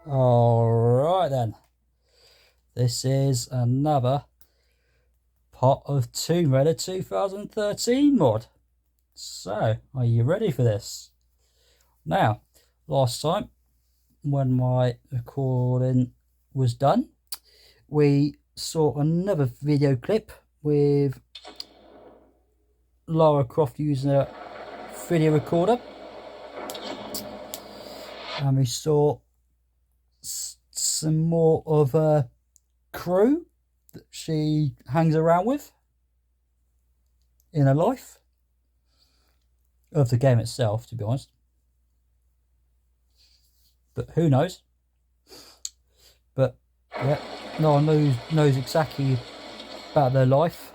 Alright then, this is another part of Tomb Raider 2013 mod. So, are you ready for this? Now, last time when my recording was done, we saw another video clip with Lara Croft using a video recorder, and we saw some more of a crew that she hangs around with in her life of the game itself, to be honest. But who knows? But yeah, no one knows exactly about their life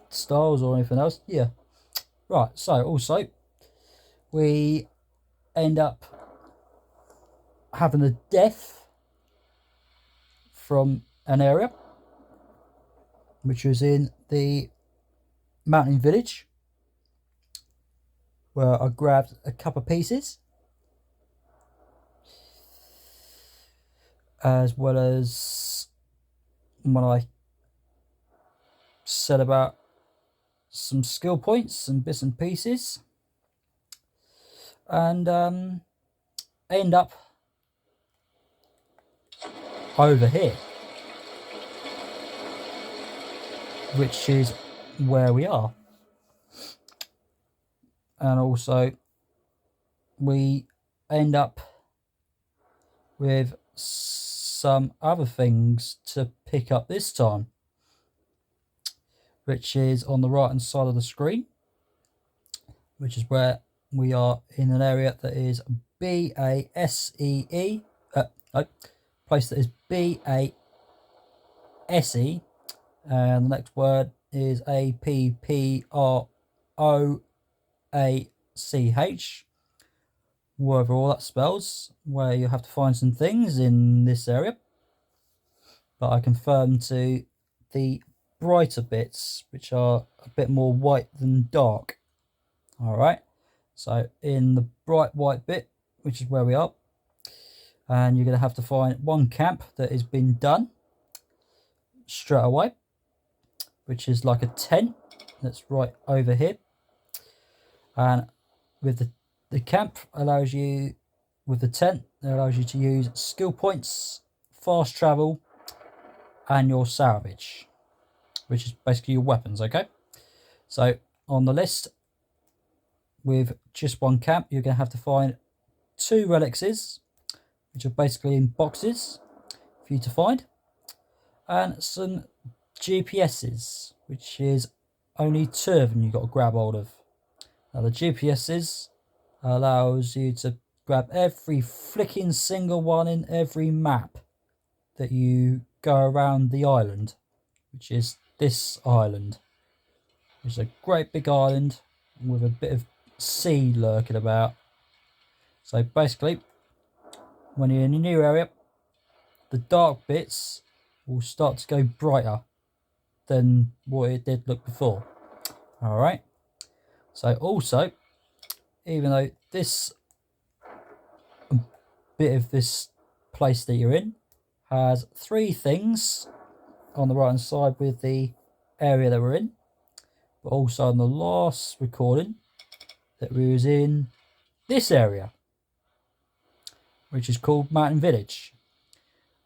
styles or anything else. Yeah, right. So also we end up having a death from an area which was in the mountain village, where I grabbed a couple of pieces, as well as when I said about some skill points and bits and pieces, and end up over here, which is where we are. And also we end up with some other things to pick up this time, which is on the right hand side of the screen, which is where we are in an area that is B-A-S-E-E, place that is B-A-S-E, and the next word is A-P-P-R-O-A-C-H, whatever all that spells, where you have to find some things in this area. But I confirmed to the brighter bits, which are a bit more white than dark. Alright, so in the bright white bit, which is where we are, and you're going to have to find one camp that has been done straight away, which is like a tent that's right over here. And with the camp allows you, with the tent, it allows you to use skill points, fast travel, and your salvage, which is basically your weapons. Okay, so on the list with just one camp, you're going to have to find 2 relixes, which are basically in boxes for you to find, and some GPSs, which is only 2 of them you've got to grab hold of. Now the GPSs allows you to grab every flicking single one in every map that you go around the island, which is this island. It's a great big island with a bit of sea lurking about. So basically, when you're in a new area, the dark bits will start to go brighter than what it did look before. Alright, so also, even though this bit of this place that you're in has 3 things on the right hand side with the area that we're in, but also on the last recording that we was in this area, which is called Mountain Village,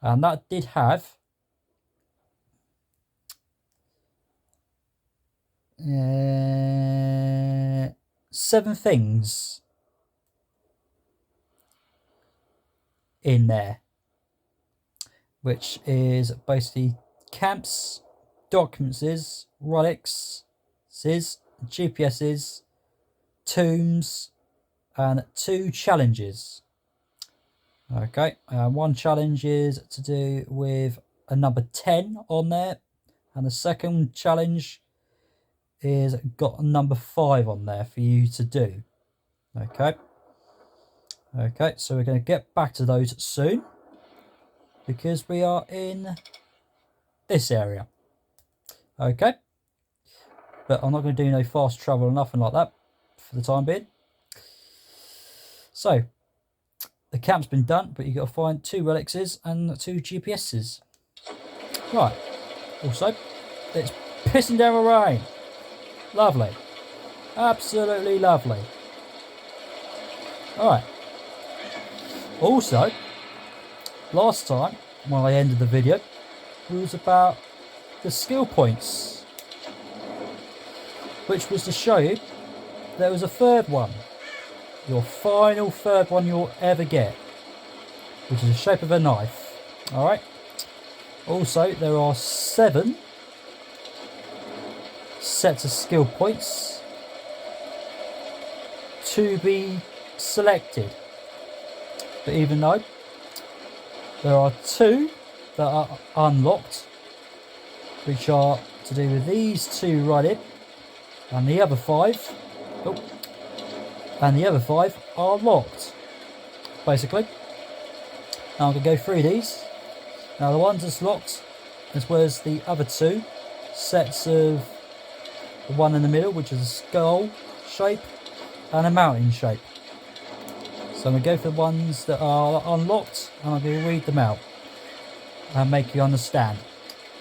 and that did have 7 things in there, which is basically camps, documents, relics, GPSs, tombs, and 2 challenges. Okay, one challenge is to do with a number 10 on there, and the second challenge is got a number 5 on there for you to do. Okay, so we're going to get back to those soon, because we are in this area. Okay, but I'm not going to do no fast travel or nothing like that for the time being. So the camp's been done, but you've got to find 2 relixes and 2 GPSs. Right. Also, it's pissing down with rain. Lovely. Absolutely lovely. Alright. Also, last time, when I ended the video, was about the skill points, which was to show you there was a third one. Your final third one you'll ever get, which is the shape of a knife. Alright. Also, there are 7 sets of skill points to be selected. But even though there are 2 that are unlocked, which are to do with these 2 right here, and the other 5, and the other 5 are locked, basically. Now I'm going to go through these. Now the ones that's locked, as well as the other 2 sets of the one in the middle, which is a skull shape and a mountain shape. So I'm going to go for the ones that are unlocked, and I'm going to read them out and make you understand.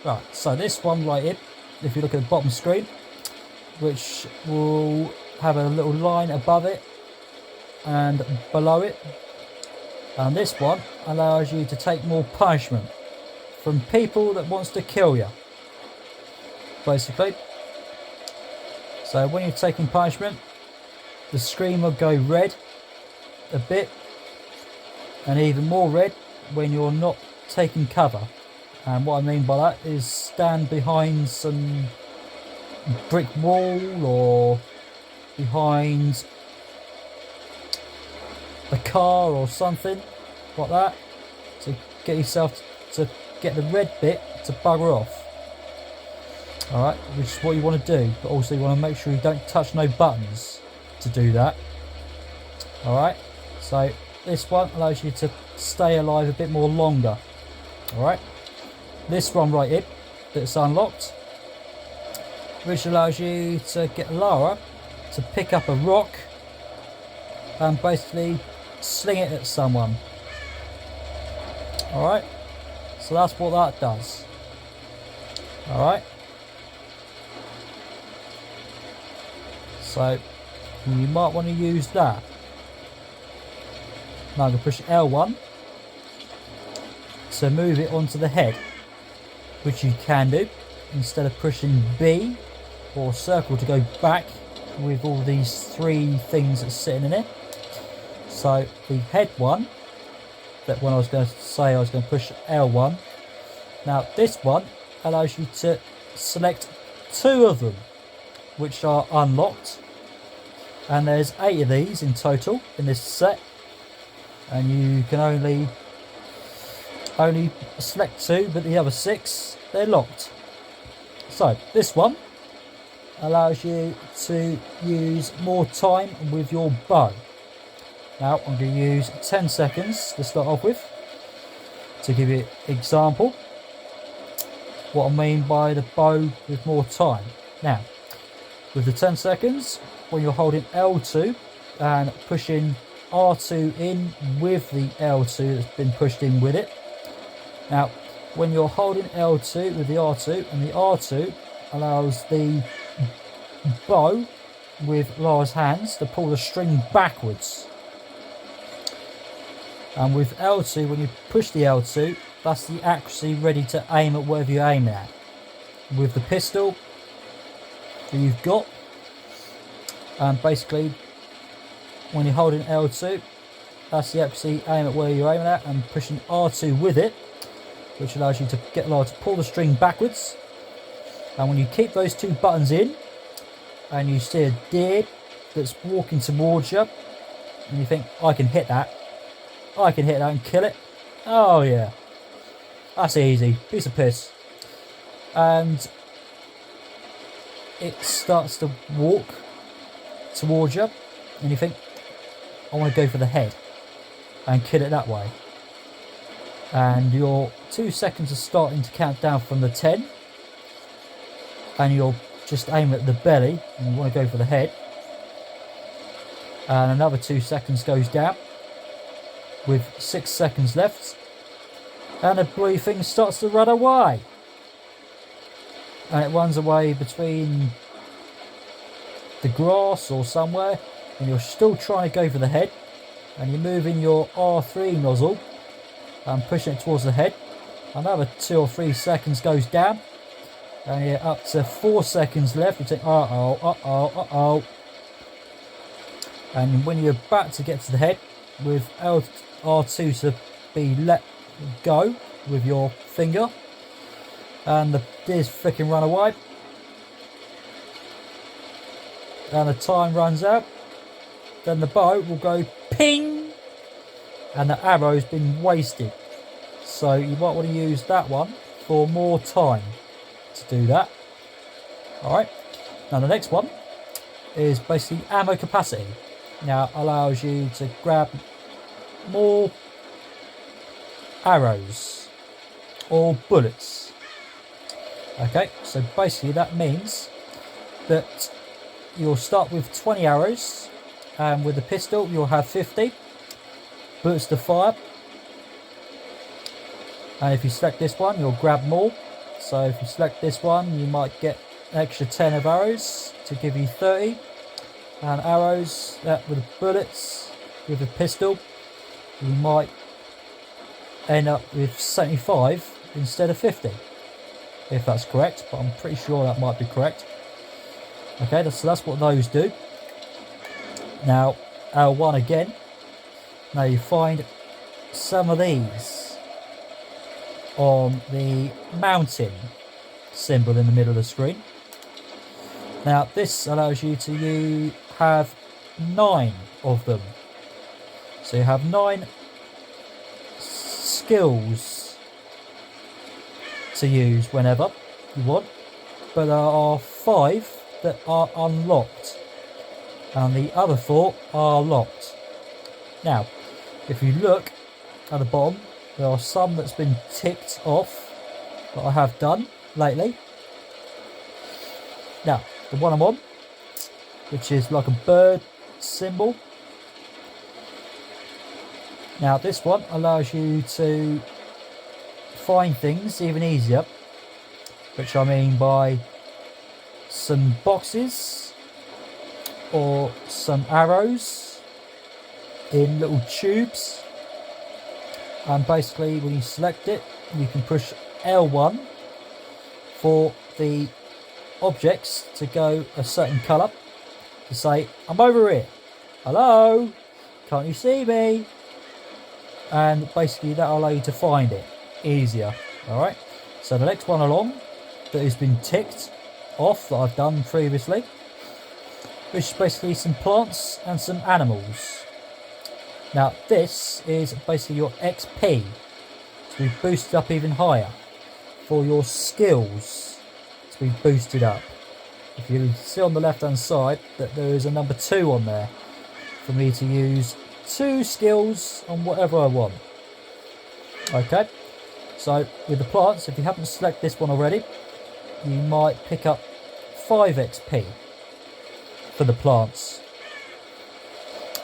Right, so this one right here, if you look at the bottom screen, which will have a little line above it and below it, and this one allows you to take more punishment from people that wants to kill you, basically. So when you're taking punishment, the screen will go red a bit, and even more red when you're not taking cover. And what I mean by that is stand behind some brick wall or behind a car or something like that, to get yourself to get the red bit to bugger off. Alright, which is what you want to do, but also you want to make sure you don't touch no buttons to do that. Alright, so this one allows you to stay alive a bit more longer. Alright, this one right here that's unlocked, which allows you to get Lara to pick up a rock and basically sling it at someone. Alright, so that's what that does. Alright, so you might want to use that. Now I'm going to push L1 to move it onto the head, which you can do instead of pushing B or circle to go back with all these 3 things that's sitting in it. So the head one, that when I was going to say I was going to push L1, now this one allows you to select 2 of them, which are unlocked, and there's 8 of these in total in this set, and you can only select 2, but the other 6, they're locked. So this one allows you to use more time with your bow. Now I'm going to use 10 seconds to start off with to give you an example what I mean by the bow with more time. Now with the 10 seconds, when you're holding L2 and pushing R2 in with the L2 that's been pushed in with it. Now when you're holding L2 with the R2, and the R2 allows the bow with Lara's hands to pull the string backwards. And with L2, when you push the L2, that's the accuracy ready to aim at whatever you're aiming at. With the pistol that you've got, and basically when you're holding L2, that's the accuracy aim at where you're aiming at, and pushing R2 with it, which allows you to get Lara to pull the string backwards. And when you keep those 2 buttons in, and you see a deer that's walking towards you, and you think, I can hit that and kill it. Oh yeah, that's easy, piece of piss. And it starts to walk towards you, and you think, I want to go for the head and kill it that way. And your 2 seconds are starting to count down from the 10, and you'll just aim at the belly and you want to go for the head, and another 2 seconds goes down, with 6 seconds left, and the blue thing starts to run away. And it runs away between the grass or somewhere, and you're still trying to go for the head, and you're moving your R3 nozzle and pushing it towards the head. Another 2 or 3 seconds goes down, and you're up to 4 seconds left. You think, uh-oh. And when you're about to get to the head, with R2 to be let go with your finger, and the deer's freaking run away, and the time runs out, then the bow will go ping, and the arrow's been wasted. So you might want to use that one for more time to do that. Alright, now the next one is basically ammo capacity. Now it allows you to grab more arrows or bullets. Okay, so basically that means that you'll start with 20 arrows, and with the pistol you'll have 50 bullets to fire. And if you select this one, you'll grab more. So if you select this one, you might get an extra 10 of arrows to give you 30. And arrows with bullets with a pistol, you might end up with 75 instead of 50. If that's correct, but I'm pretty sure that might be correct. Okay, so that's what those do. Now, L1 again. Now you find some of these on the mountain symbol in the middle of the screen. Now this allows you to have 9 of them. So you have 9 skills to use whenever you want, but there are 5 that are unlocked and the other 4 are locked. Now if you look at the bottom, there are some that's been ticked off that I have done lately. Now, the one I'm on, which is like a bird symbol. Now, this one allows you to find things even easier, which I mean by some boxes or some arrows in little tubes. And basically when you select it, you can push L1 for the objects to go a certain colour, to say, I'm over here, hello, can't you see me? And basically that'll allow you to find it easier. Alright, so the next one along that has been ticked off that I've done previously, which is basically some plants and some animals. Now this is basically your XP to be boosted up even higher, for your skills to be boosted up. If you see on the left hand side that there is a number 2 on there for me to use 2 skills on whatever I want. Okay, so with the plants, if you haven't selected this one already, you might pick up 5 XP for the plants.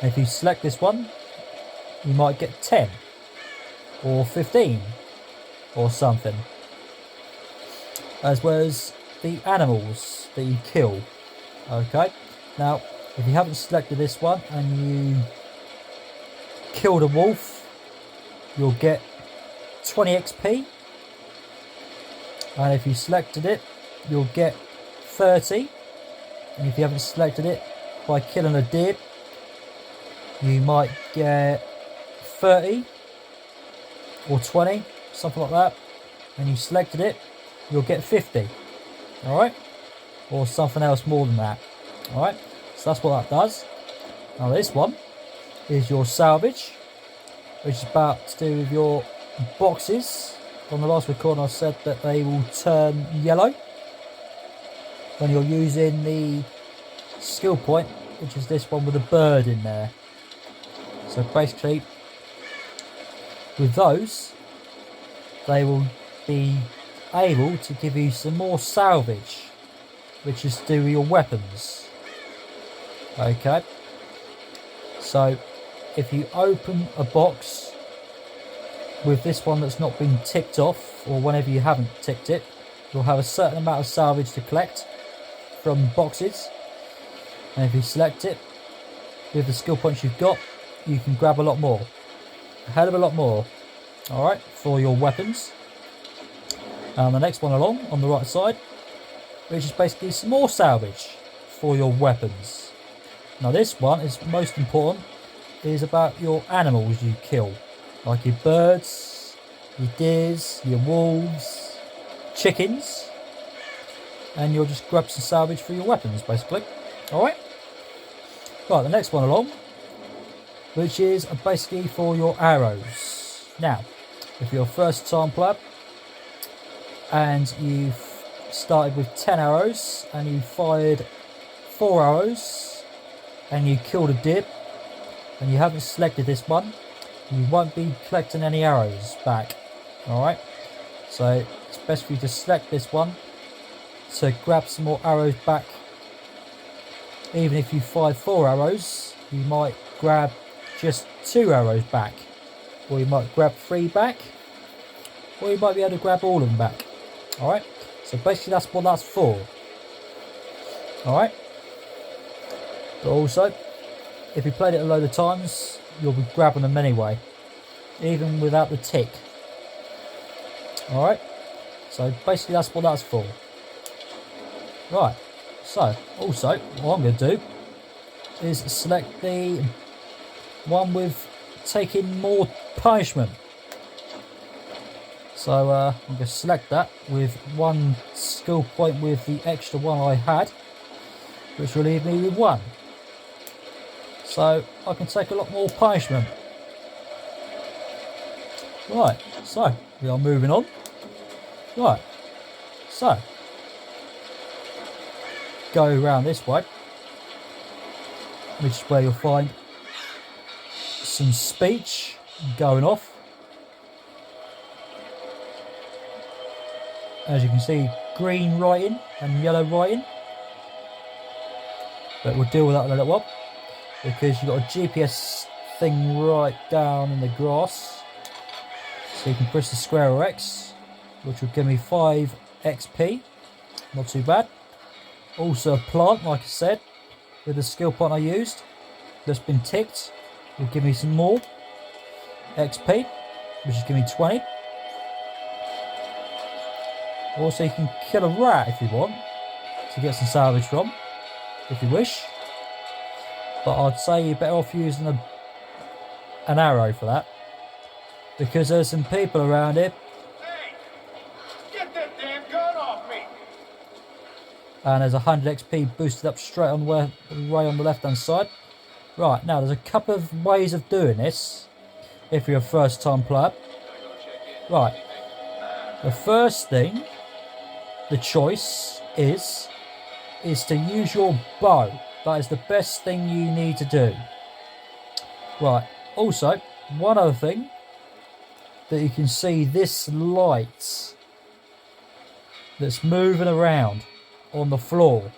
And if you select this one, you might get 10 or 15 or something, as well as the animals that you kill. Okay, now if you haven't selected this one and you killed a wolf, you'll get 20 XP, and if you selected it, you'll get 30, and if you haven't selected it by killing a deer, you might get 30 or 20, something like that, and you selected it, you'll get 50. Alright, or something else more than that. Alright, so that's what that does. Now this one is your salvage, which is about to do with your boxes. On the last recording I said that they will turn yellow when you're using the skill point, which is this one with a bird in there. So basically with those, they will be able to give you some more salvage, which is to do with your weapons. Okay, so if you open a box with this one that's not been ticked off, or whenever you haven't ticked it, you'll have a certain amount of salvage to collect from boxes. And if you select it, with the skill points you've got, you can grab a lot more. A hell of a lot more. Alright, for your weapons. And the next one along, on the right side, which is basically some more salvage for your weapons. Now this one is most important, is about your animals you kill. Like your birds, your deers, your wolves, chickens. And you'll just grab some salvage for your weapons, basically. Alright? Right, the next one along, which is basically for your arrows. Now, if you're a first time player, and you've started with 10 arrows, and you fired 4 arrows, and you killed a deer, and you haven't selected this one, you won't be collecting any arrows back. Alright? So, it's best for you to select this one, to grab some more arrows back. Even if you fired 4 arrows, you might grab just 2 arrows back, or you might grab 3 back, or you might be able to grab all of them back. Alright, so basically that's what that's for. Alright, but also, if you played it a load of times, you'll be grabbing them anyway, even without the tick. Alright, so basically that's what that's for. Right, so also what I'm going to do is select the one with taking more punishment. So I'm going to select that with 1 skill point with the extra one I had, which will leave me with 1. So I can take a lot more punishment. Right, so we are moving on. Right, so go around this way, which is where you'll find some speech going off. As you can see, green writing and yellow writing, but we'll deal with that in a little while, because you've got a GPS thing right down in the grass, so you can press the square or X, which will give me 5 XP, not too bad. Also a plant, like I said, with the skill point I used, that's been ticked, will give me some more XP, which is giving me 20. Also, you can kill a rat if you want, to get some salvage from, if you wish. But I'd say you're better off using an arrow for that, because there's some people around here. Hey, get that damn gun off me! And there's 100 XP boosted up straight on where, right on the left hand side. Right, now there's a couple of ways of doing this, if you're a first time player. Right, the first thing, the choice is to use your bow. That is the best thing you need to do. Right, also, one other thing, that you can see this light that's moving around on the floor.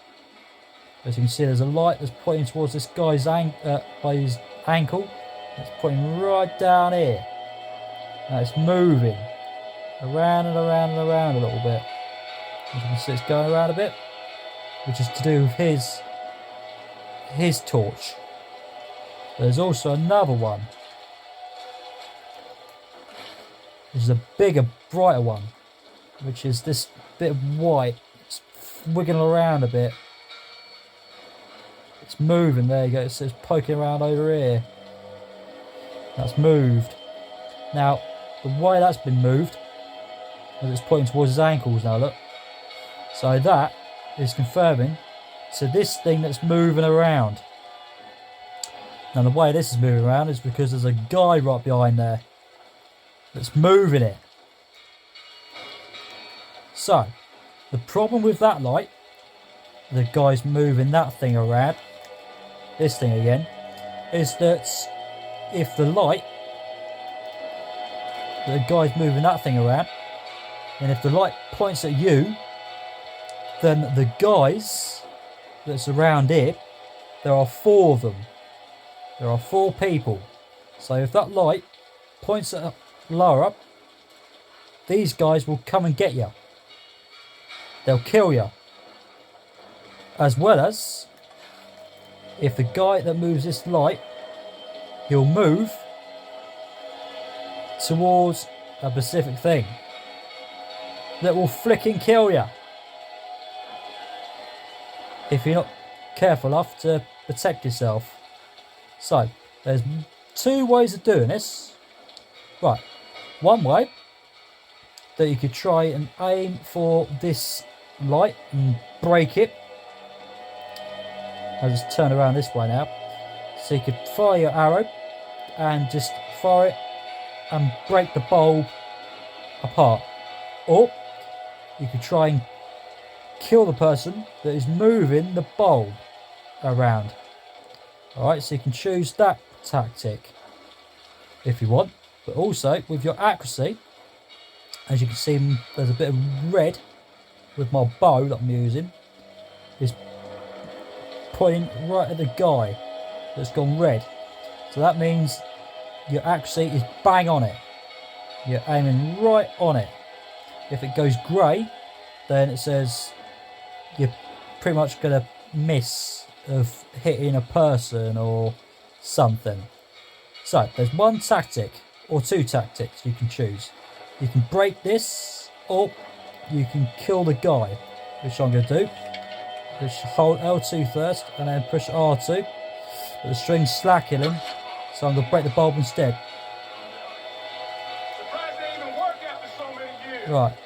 As you can see, there's a light that's pointing towards this guy's by his ankle. It's pointing right down here. Now it's moving around and around and around a little bit. As you can see, it's going around a bit, which is to do with his torch. There's also another one. This is a bigger, brighter one, which is this bit of white. It's wiggling around a bit. It's moving. There you go. It's poking around over here. That's moved. Now, the way that's been moved, as it's pointing towards his ankles now, look. So that is confirming to this thing that's moving around. Now, the way this is moving around is because there's a guy right behind there that's moving it. So, the problem with that light, the guy's moving that thing around, this thing again, is that if the guy's moving that thing around, and if the light points at you, then the guys that's around it, there are 4 of them. There are 4 people. So if that light points at lower up, these guys will come and get you. They'll kill you. As well as, if the guy that moves this light, he'll move towards a specific thing that will flicking kill you if you're not careful enough to protect yourself. So, there's 2 ways of doing this. Right, one way that you could try and aim for this light and break it. I'll just turn around this way now. So you could fire your arrow and just fire it and break the bulb apart. Or you could try and kill the person that is moving the bulb around. Alright, so you can choose that tactic if you want. But also with your accuracy, as you can see, there's a bit of red with my bow that I'm using. Is pointing right at the guy that's gone red. So that means your accuracy is bang on it. You're aiming right on it. If it goes grey, then it says you're pretty much going to miss of hitting a person or something. So there's one tactic or 2 tactics you can choose. You can break this, or you can kill the guy, which I'm going to do. Just hold L2 first and then push R2. But the string's slacking him, so I'm going to break the bulb instead. Surprised they even work after so many years. Right,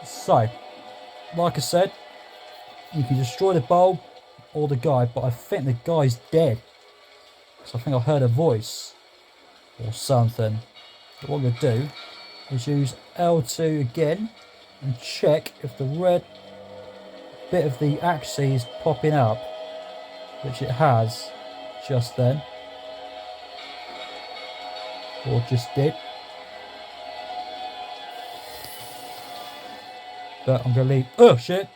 so like I said, you can destroy the bulb or the guy, but I think the guy's dead. So I think I heard a voice or something. But what I'm going to do is use L2 again and check if the red bit of the accuracy is popping up, which it has just then, or just did. But I'm going to leave. Oh shit!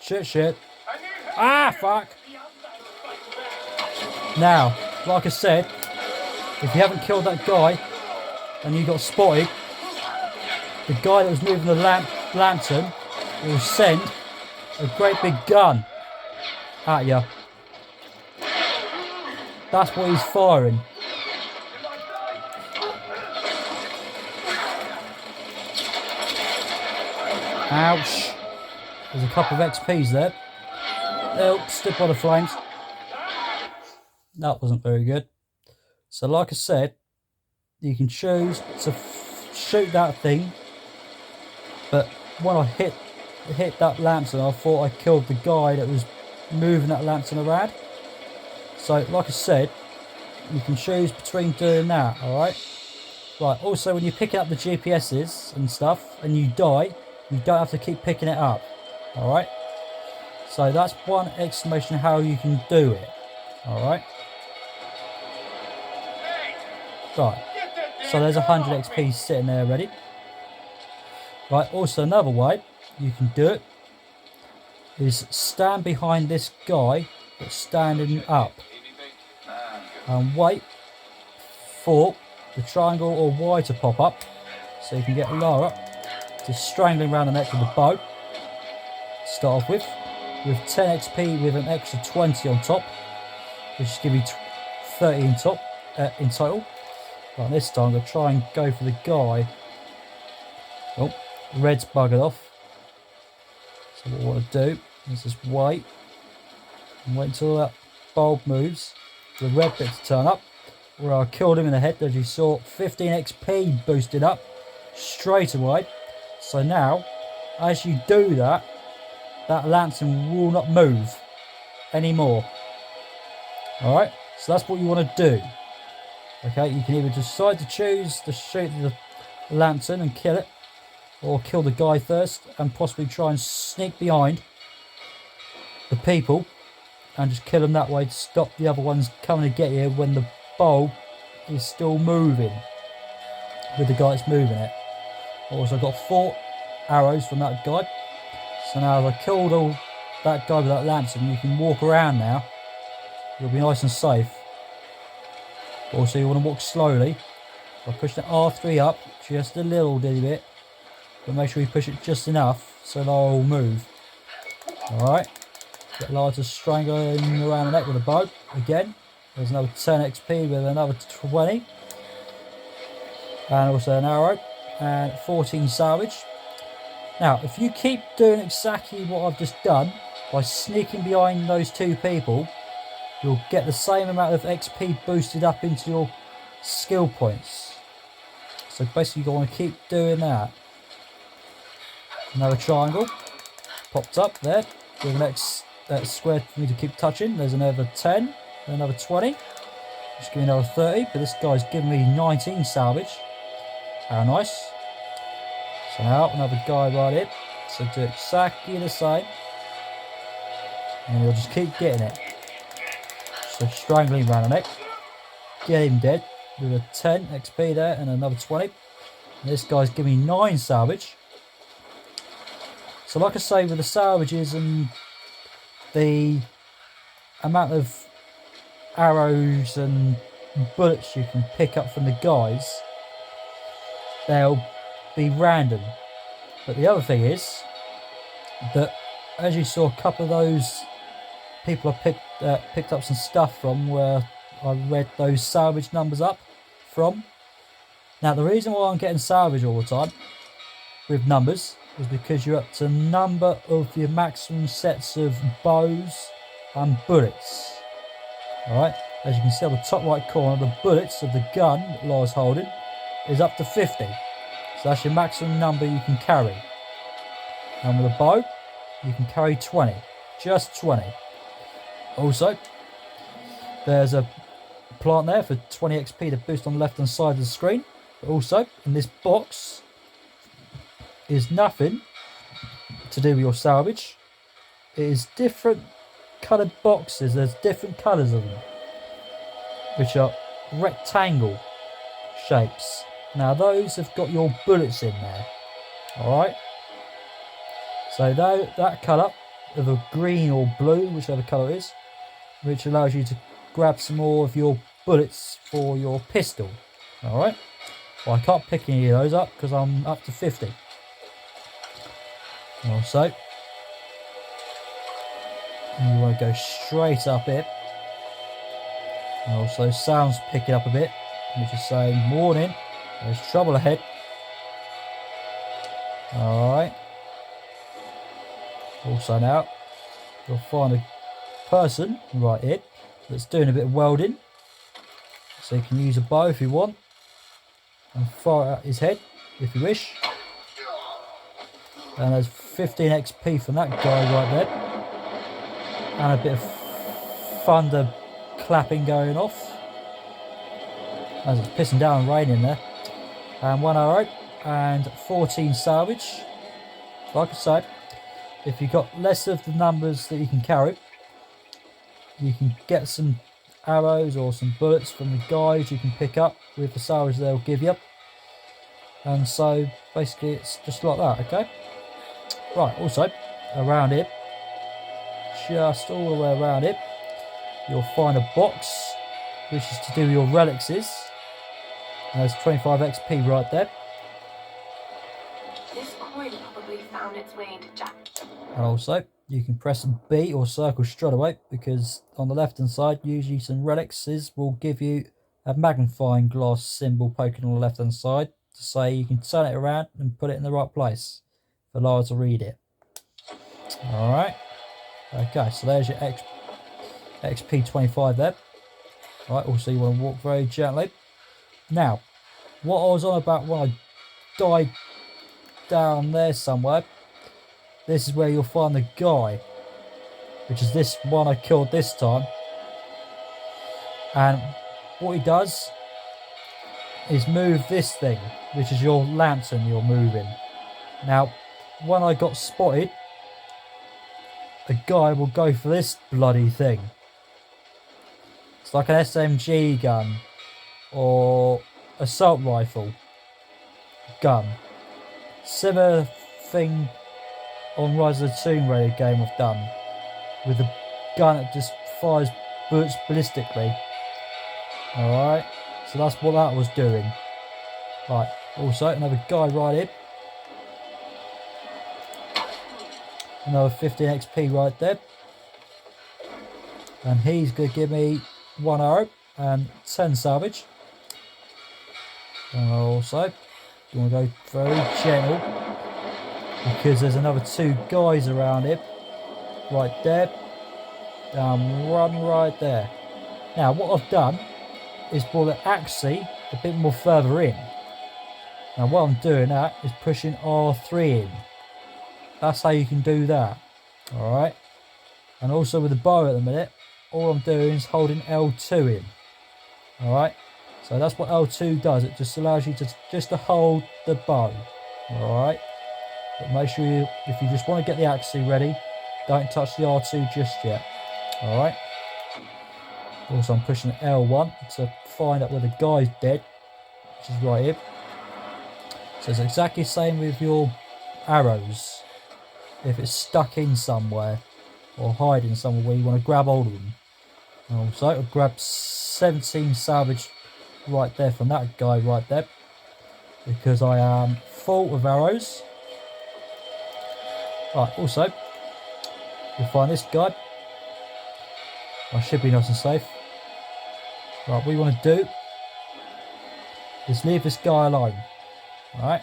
Shit! I need help Ah, here. fuck! The outsiders fighting back. Now, like I said, if you haven't killed that guy and you got spotted, the guy that was moving the lantern will send a great big gun at you. That's what he's firing. Ouch. There's a couple of XPs there. Oh, stick by the flames. That wasn't very good. So like I said, you can choose to shoot that thing, but when I hit that lantern, I thought I killed the guy that was moving that lantern around. So like I said, you can choose between doing that. Alright, right, also when you're picking up the GPSs and stuff and you die, you don't have to keep picking it up. Alright, so that's one explanation how you can do it. Alright, right, Get that damn so there's gun 100 off me. XP sitting there ready. Right, also another way you can do it is stand behind this guy that's standing up and wait for the triangle or Y to pop up so you can get Lara just strangling around the neck with the bow to start off with 10 XP with an extra 20 on top, which should give you 30 in total. Right, this time I'm going to try and go for the guy. Oh, red's buggered off. So what I want to do is just wait until that bulb moves, the red bit to turn up, where I killed him in the head. As you saw, 15 XP boosted up straight away. So now, as you do that, that lantern will not move anymore. Alright, so that's what you want to do. Okay, you can either decide to choose to shoot the lantern and kill it, or kill the guy first and possibly try and sneak behind the people and just kill them that way to stop the other ones coming to get you when the bulb is still moving with the guy that's moving it. Also got 4 arrows from that guy. So now as I killed all that guy with that lantern, you can walk around now. You'll be nice and safe. Also you want to walk slowly by pushing the R3 up, which just a little bitty bit, but make sure you push it just enough so they'll move. Alright, get Elijah strangling around the neck with a bow. Again, there's another 10 XP with another 20. And also an arrow, and 14 salvage. Now, if you keep doing exactly what I've just done, by sneaking behind those two people, you'll get the same amount of XP boosted up into your skill points. So basically you want to keep doing that. Another triangle popped up there with the next square for me to keep touching. There's another 10, another 20, just give me another 30, but this guy's giving me 19 salvage. How nice. So now another guy right here, so do exactly the same, and you'll just keep getting it. So strangling around the neck, get him dead with a 10 XP there and another 20. And this guy's giving me 9 salvage. So like I say, with the salvages and the amount of arrows and bullets you can pick up from the guys, they'll be random. But the other thing is that, as you saw, a couple of those people I picked up some stuff from where I read those salvage numbers up from. Now the reason why I'm getting salvage all the time with numbers is because you're up to a number of your maximum sets of bows and bullets. Alright, as you can see on the top right corner, the bullets of the gun that Lara's holding is up to 50. So that's your maximum number you can carry. And with a bow, you can carry 20. Just 20. Also, there's a plant there for 20 XP to boost on the left hand side of the screen. But also, in this box is nothing to do with your salvage. It is different coloured boxes. There's different colours of them, which are rectangle shapes. Now those have got your bullets in there. Alright. So that colour of a green or blue, whichever colour it is, which allows you to grab some more of your bullets for your pistol. Alright. Well, I can't pick any of those up because I'm up to 50. Also, you want to go straight up it. And also, sounds picking up a bit, which is saying, warning, there's trouble ahead. Alright. Also now, you'll find a person right here that's doing a bit of welding. So you can use a bow if you want and fire at his head if you wish. And there's 15 XP from that guy right there. And a bit of thunder clapping going off as it's pissing down and raining there. And 1 arrow and 14 salvage. Like I said, if you've got less of the numbers that you can carry, you can get some arrows or some bullets from the guys you can pick up with the salvage they'll give you. And so basically it's just like that, okay? Right, also around here, just all the way around it, you'll find a box which is to do your relics. And there's 25 XP right there. This coin probably found its way into Jack. And also you can press B or circle straight away, because on the left hand side usually some relics will give you a magnifying glass symbol poking on the left hand side to say you can turn it around and put it in the right place for Lara to read it. Alright. Okay, so there's your XP 25 there. Right, also you want to walk very gently. Now, what I was on about when I died down there somewhere, this is where you'll find the guy, which is this one I killed this time. And what he does is move this thing, which is your lantern you're moving. Now, when I got spotted, a guy will go for this bloody thing. It's like an SMG gun or assault rifle gun. Similar thing on Rise of the Tomb Raider game I've done, with a gun that just fires bullets ballistically. Alright, so that's what that was doing. Right, Also, another guy right here. Another 15 XP right there. And he's going to give me 1 arrow and 10 salvage. And also, you want to go very gentle because there's another 2 guys around him. Right there. Down one right there. Now, what I've done is brought the Axie a bit more further in. Now, what I'm doing that is pushing R3 in. That's how you can do that. Alright. And also with the bow at the minute, all I'm doing is holding L2 in. Alright. So that's what L2 does. It just allows you to hold the bow. Alright. But make sure you, if you just want to get the Axie ready, don't touch the R2 just yet. Alright. Also, I'm pushing L1 to find out where the guy's dead, which is right here. So it's exactly the same with your arrows. If it's stuck in somewhere or hiding somewhere where you want to grab hold of them. Also, I'll grab 17 salvage right there from that guy right there because I am full of arrows. Right, also, you'll find this guy. I should be nice and safe. Right, what you want to do is leave this guy alone. Alright,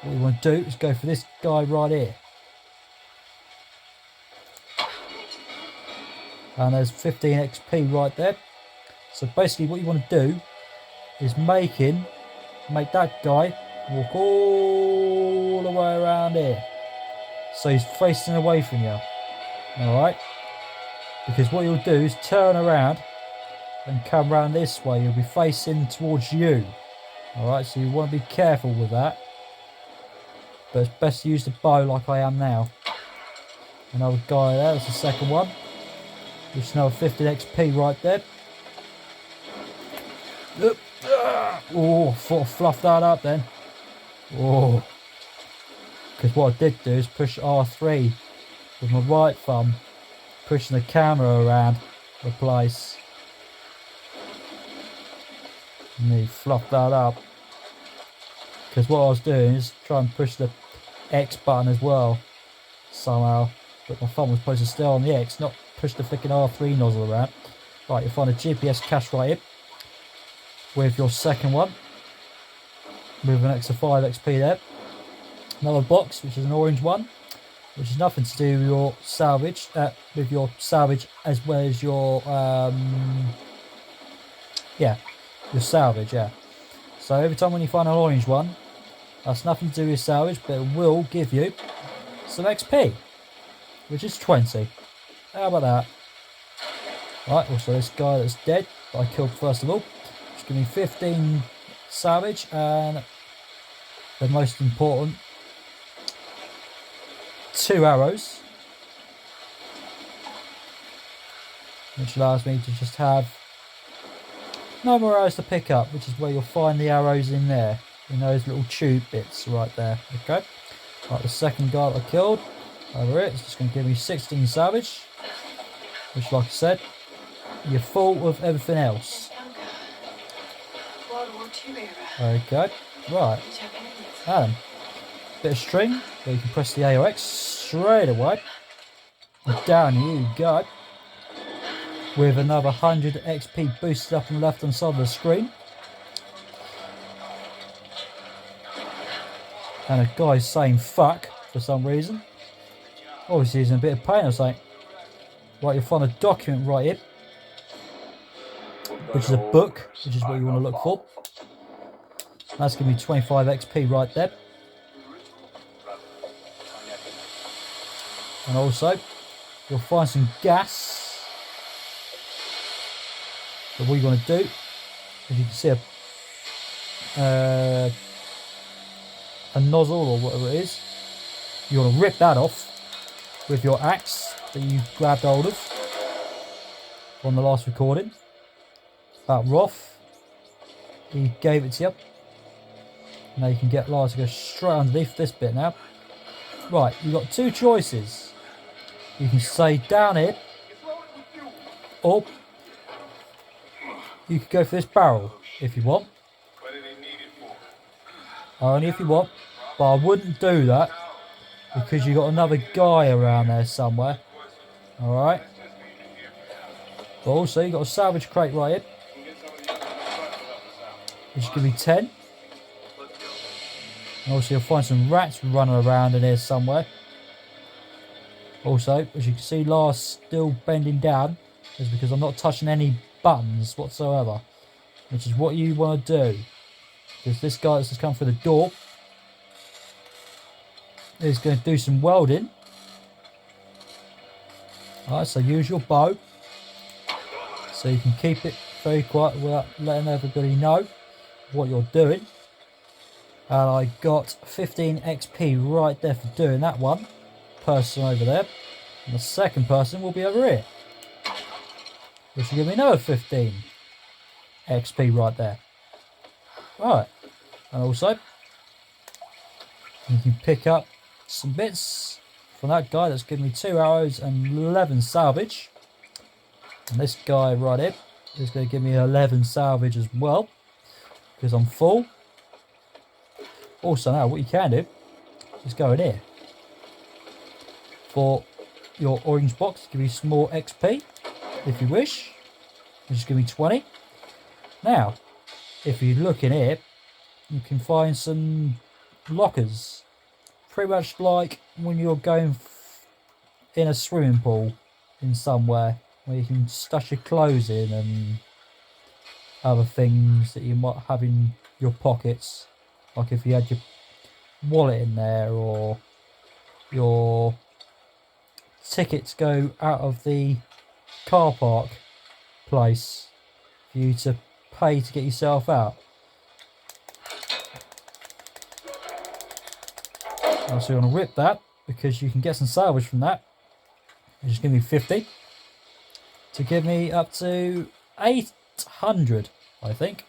what you want to do is go for this guy right here. And there's 15 XP right there. So basically what you want to do is make that guy walk all the way around here. So he's facing away from you. Alright? Because what you'll do is turn around and come around this way. You'll be facing towards you. Alright, so you want to be careful with that. But it's best to use the bow like I am now. Another guy there, that's the second one. Just another 15 XP right there. Oh, I thought I fluffed that up then. Oh. Because what I did do is push R3 with my right thumb, pushing the camera around the place. And he fluffed that up. Because what I was doing is try and push the X button as well, somehow. But my thumb was supposed to stay on the X, not push the freaking R3 nozzle around. Right, you'll find a GPS cache right here with your second one with an extra 5 XP there. Another box, which is an orange one, which is nothing to do with your salvage, as well as your your salvage, yeah. So every time when you find an orange one, that's nothing to do with salvage, but it will give you some XP, which is 20. How about that? Right, also this guy that's dead, that I killed first of all, just give me 15 salvage, and the most important, 2 arrows, which allows me to just have no more arrows to pick up, which is where you'll find the arrows in there, in those little tube bits right there. Okay, right, the second guy that I killed over it is just going to give me 16 salvage, which, like I said, you're full of everything else. World War II era. Okay, right, Japanese. Adam, bit of string, where you can press the AOX straight away, and down you go, with another 100 XP boosted up on the left hand side of the screen. And a guy's saying fuck for some reason. Obviously he's in a bit of pain or something. Right, you'll find a document right here, which is a book, which is what you want to look for. That's going to be 25 XP right there. And also, you'll find some gas. But what you want to do, as you can see, a nozzle or whatever it is, you want to rip that off with your axe that you grabbed hold of on the last recording. About Roth, he gave it to you. Now you can get Lars to go straight underneath this bit now. Right, you've got 2 choices. You can stay down here, or you could go for this barrel if you want. Only if you want. But I wouldn't do that because you got another guy around there somewhere. Alright. But also you got a salvage crate right here. Which is going to be 10. And also you'll find some rats running around in here somewhere. Also, as you can see, Lars still bending down. Is because I'm not touching any buttons whatsoever. Which is what you want to do. Because this guy that's just come through the door is going to do some welding. Alright, so use your bow. So you can keep it very quiet without letting everybody know what you're doing. And I got 15 XP right there for doing that one. Person over there. And the second person will be over here. Which will give me another 15 XP right there. Right. And also, you can pick up some bits from that guy that's given me 2 arrows and 11 salvage. And this guy right here is going to give me 11 salvage as well. Because I'm full. Also now what you can do is go in here. For your orange box, give you some more XP if you wish. Which is going to be 20. Now, if you look in here, you can find some lockers. Pretty much like when you're going in a swimming pool in somewhere where you can stash your clothes in and other things that you might have in your pockets. Like if you had your wallet in there or your tickets go out of the car park place for you to pay to get yourself out. So you want to rip that because you can get some salvage from that. Which is going to be 50 to give me up to 800, I think.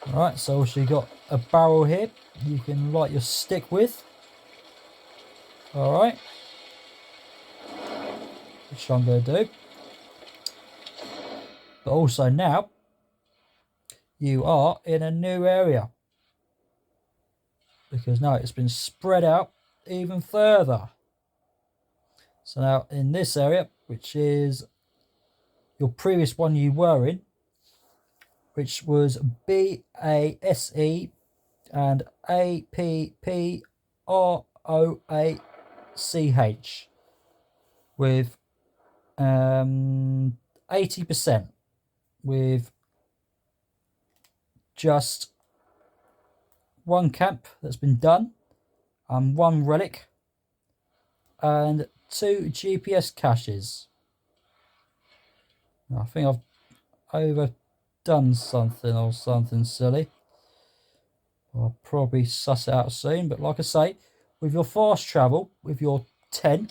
Alright, so also you got a barrel here you can light your stick with. Alright. Which I'm going to do. But also now, you are in a new area. Because now it's been spread out even further. So now in this area, which is your previous one you were in, which was BASE and APPROACH with 80% with just one camp that's been done and one relic and 2 GPS caches. I think I've overdone something or something silly. I'll probably suss it out soon, but like I say, with your fast travel, with your 10,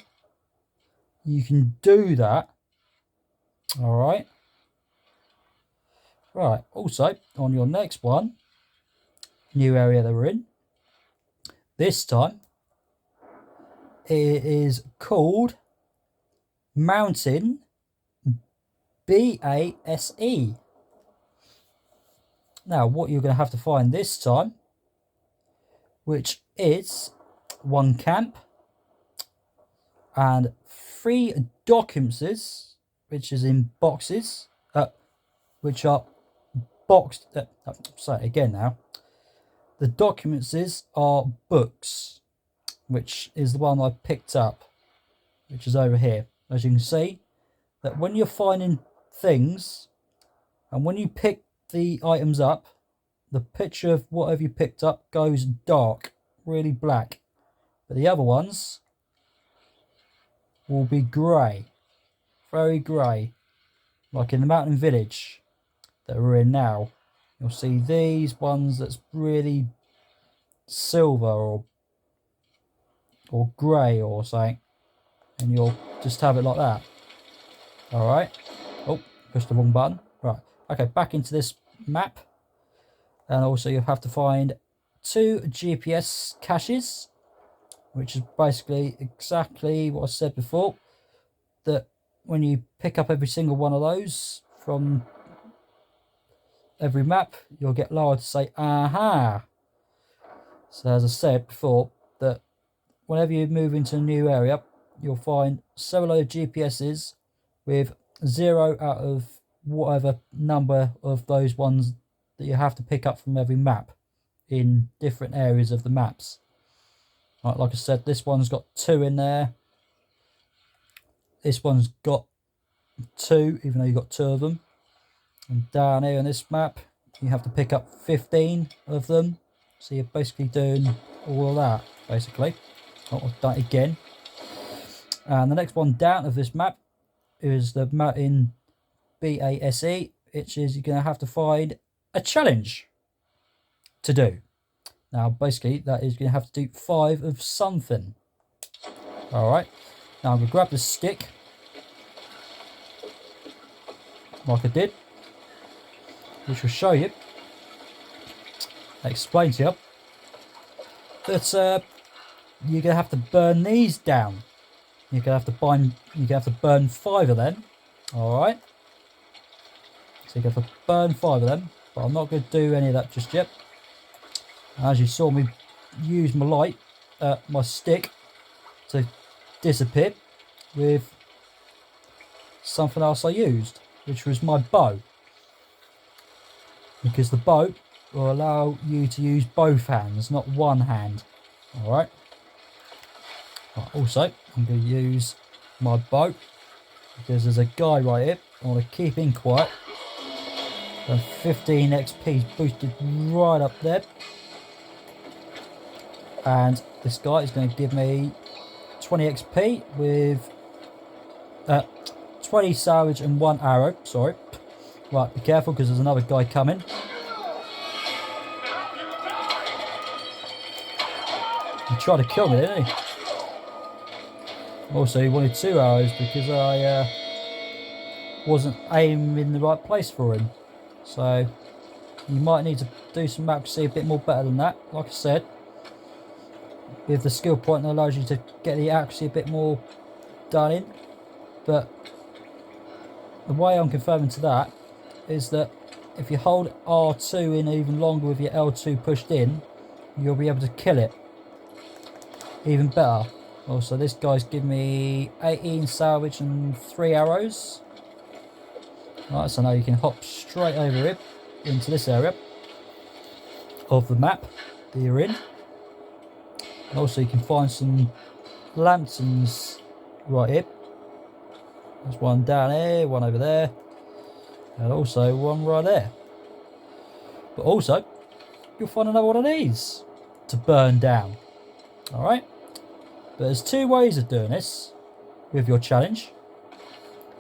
you can do that. Alright. Right, also, on your next one, new area that we're in, this time, it is called Mountain BASE. Now, what you're going to have to find this time, which is 1 camp and 3 documents, which is in boxes, which are boxed. Say it again now. The documents are books, which is the one I picked up, which is over here. As you can see, that when you're finding things and when you pick the items up, the picture of whatever you picked up goes dark, really black, but the other ones will be grey, very grey, like in the mountain village that we're in now. You'll see these ones that's really silver or grey or something, and you'll just have it like that. Alright. Oh, pushed the wrong button. Right. Okay, back into this map. And also you have to find 2 GPS caches, which is basically exactly what I said before, that when you pick up every single one of those from every map, you'll get Lara to say, aha. So as I said before, that whenever you move into a new area, you'll find several GPSs with 0 out of whatever number of those ones that you have to pick up from every map in different areas of the maps. Right, like I said, this one's got 2 in there. This one's got 2, even though you've got 2 of them. And down here on this map, you have to pick up 15 of them. So you're basically doing all of that, basically. I've done it again. And the next one down of this map is the map in BASE, which is you're going to have to find a challenge to do. Now, basically, that is going to have to do 5 of something. Alright. Now, I'm going to grab the stick, like I did, which will show you, explain to you, that you're going to have to burn these down. You're going to have to burn 5 of them. Alright. So you're going to have to burn 5 of them, but I'm not going to do any of that just yet. As you saw me use my stick to disappear with something else I used, which was my bow. Because the bow will allow you to use both hands, not one hand. Alright. Also, I'm going to use my bow because there's a guy right here. I want to keep him quiet. And 15 XP is boosted right up there. And this guy is going to give me 20 XP with 20 salvage and 1 arrow. Sorry. Right, be careful because there's another guy coming. He tried to kill me, didn't he? Also, he wanted 2 arrows because I wasn't aiming in the right place for him. So, you might need to do some accuracy a bit more better than that. Like I said, with the skill point that allows you to get the accuracy a bit more done in. But the way I'm confirming to that is that if you hold R2 in even longer with your L2 pushed in, you'll be able to kill it even better. Also, this guy's giving me 18 salvage and 3 arrows. Right, so now you can hop straight over it into this area of the map that you're in. And also you can find some lanterns right here. There's one down here, one over there, and also one right there. But also, you'll find another one of these to burn down. Alright? But there's 2 ways of doing this with your challenge.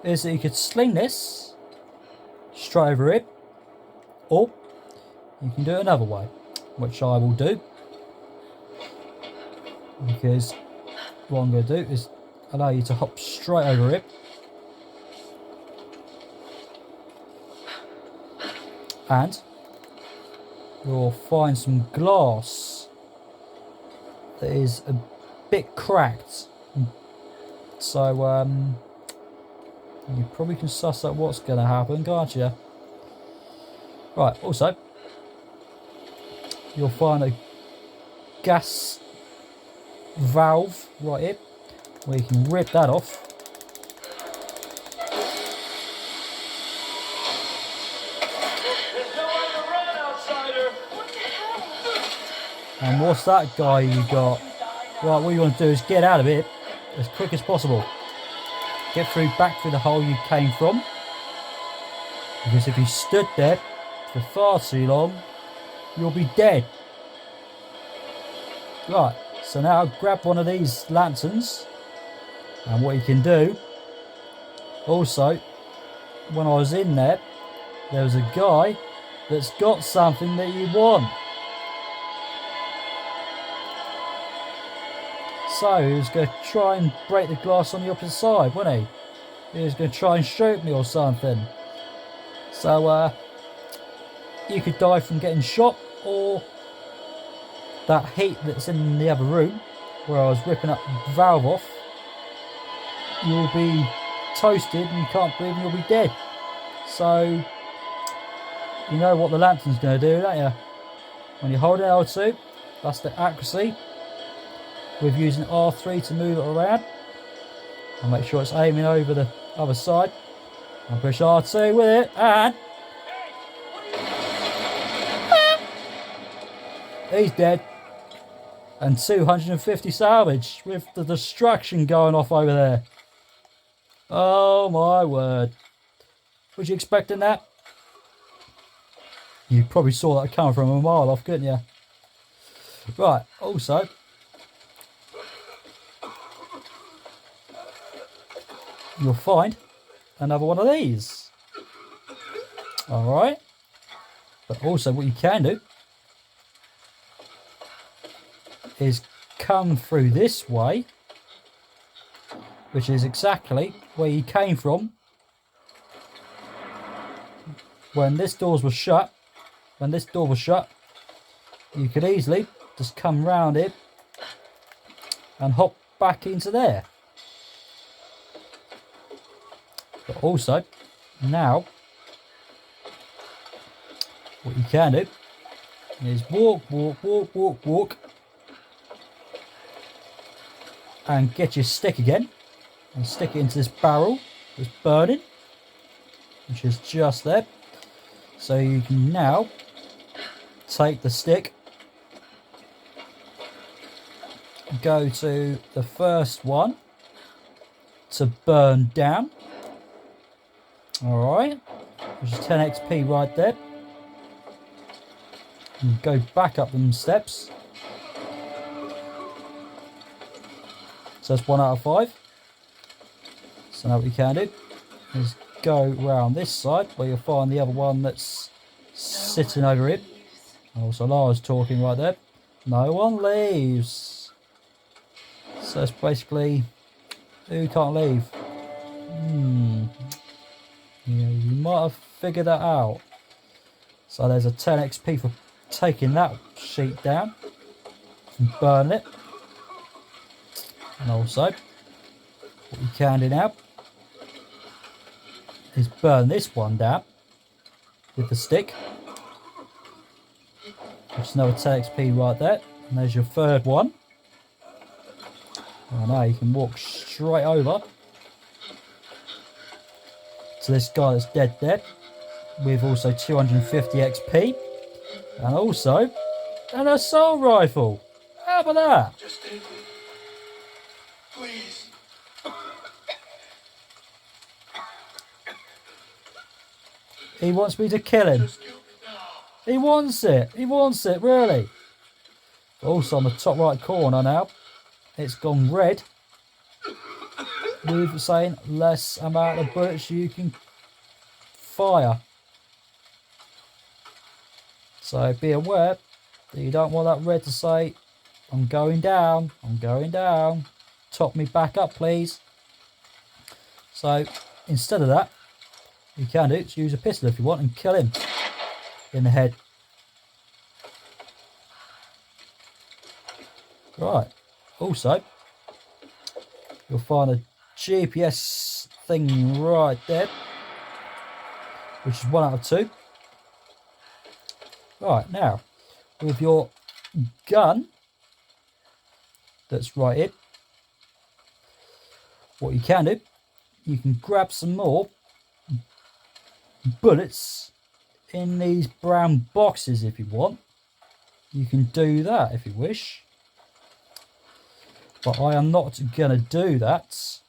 Is that you could sling this straight over it, or you can do it another way, which I will do. Because what I'm going to do is allow you to hop straight over it. And you'll find some glass that is a bit cracked. So you probably can suss out what's going to happen, can't you? Right, also you'll find a gas valve right here where you can rip that off. There's nowhere to run, outsider. What the hell? And what's that guy you got? Right, what you want to do is get out of it as quick as possible. Get back through the hole you came from. Because if you stood there for far too long, you'll be dead. Right, so now grab one of these lanterns. And what you can do, also, when I was in there, there was a guy that's got something that you want. So he was going to try and break the glass on the opposite side, wasn't he? He was going to try and shoot me or something. So you could die from getting shot, or that heat that's in the other room where I was ripping up the valve off, you'll be toasted and you can't breathe and you'll be dead. So you know what the lantern's going to do, don't you? When you hold it L2, That's the accuracy with using R3 to move it around. And make sure it's aiming over the other side. And push R2 with it, and he's dead. And 250 salvage with the destruction going off over there. Oh my word. Was you expecting that? You probably saw that coming from a mile off, couldn't you? Right, also, you'll find another one of these. Alright. But also what you can do is come through this way, which is exactly where you came from when this door was shut. When this door was shut, you could easily just come round it and hop back into there. But also, now, what you can do is walk, and get your stick again, and stick it into this barrel that's burning, which is just there. So you can now take the stick, go to the first one to burn down. Alright, which is 10 XP right there. And go back up them steps. So that's 1 out of 5. So now what you can do is go round this side where you'll find the other one that's sitting over it. Also Lara's talking right there. No one leaves. So it's basically, who can't leave? Yeah, you might have figured that out. So there's a 10 XP for taking that sheet down and burning it. And also, what you can do now is burn this one down with the stick, which is another 10 XP right there. And there's your third one. And now you can walk straight over to this guy that's dead with also 250 XP and also an assault rifle. How about that? Just take me. Please. He wants me to kill him. Just kill me now. He wants it. He wants it, really. Also on the top right corner now, it's gone red with saying less amount of bullets you can fire. So be aware that you don't want that red to say, I'm going down, I'm going down. Top me back up, please. So instead of that, you can do is use a pistol if you want and kill him in the head. Right. Also, you'll find a GPS thing right there, which is 1 out of 2. Right, now, with your gun that's right here, what you can do, you can grab some more bullets in these brown boxes if you want. You can do that if you wish. But I am not going to do that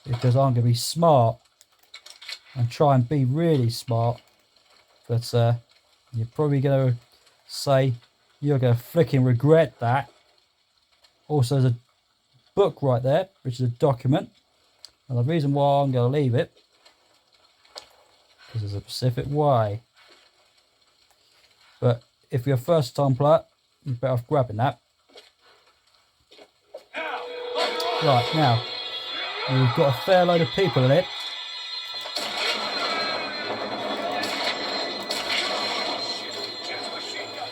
because I'm going to be smart and try and be really smart. But you're probably going to say you're going to flicking regret that. Also, there's a book right there, which is a document. And the reason why I'm going to leave it, because there's a specific way. But if you're a first time player, you're better off grabbing that. Right, now, we've got a fair load of people in it.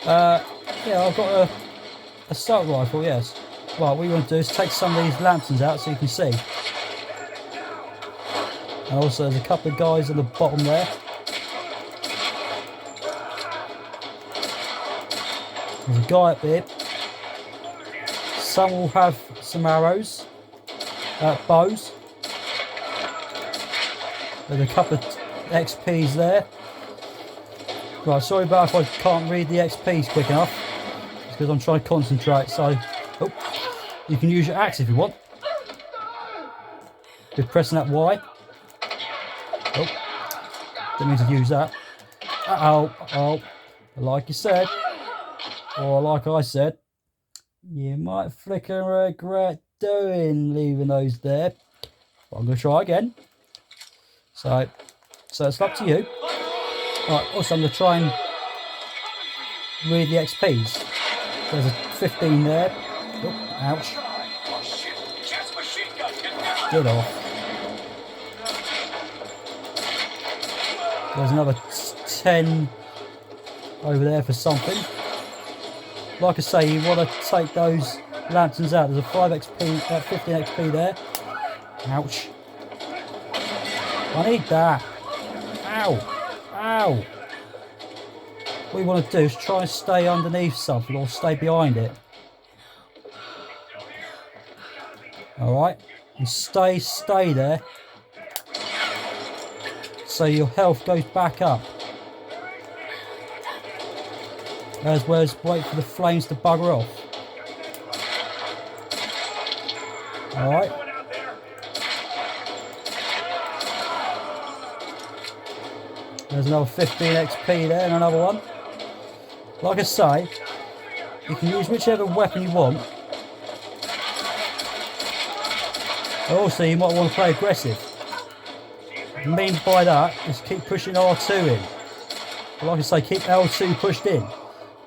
Yeah, I've got a assault rifle, yes. Right, what you want to do is take some of these lanterns out so you can see. And also there's a couple of guys at the bottom there. There's a guy up here. Some will have some arrows, bows. There's a couple of XPs there. Right, sorry about if I can't read the XPs quick enough. It's because I'm trying to concentrate. So, you can use your axe if you want. Just pressing that Y. Didn't mean to use that. Oh, like you said, or like I said, you might flicker regret leaving those there. But I'm going to try again. So it's up to you. Right, also I'm going to try and read the XPs. There's a 15 there. Oh, ouch. Get off. There's another 10 over there for something. Like I say, you want to take those lanterns out. There's a 5 XP, 15 XP there. Ouch. I need that. Ow. Ow. What you want to do is try and stay underneath something or stay behind it. Alright. And stay there. So your health goes back up. As well as wait for the flames to bugger off. Alright. There's another 15 XP there and another one. Like I say, you can use whichever weapon you want. Also, you might want to play aggressive. What I mean by that is keep pushing R2 in. But like I say, keep L2 pushed in.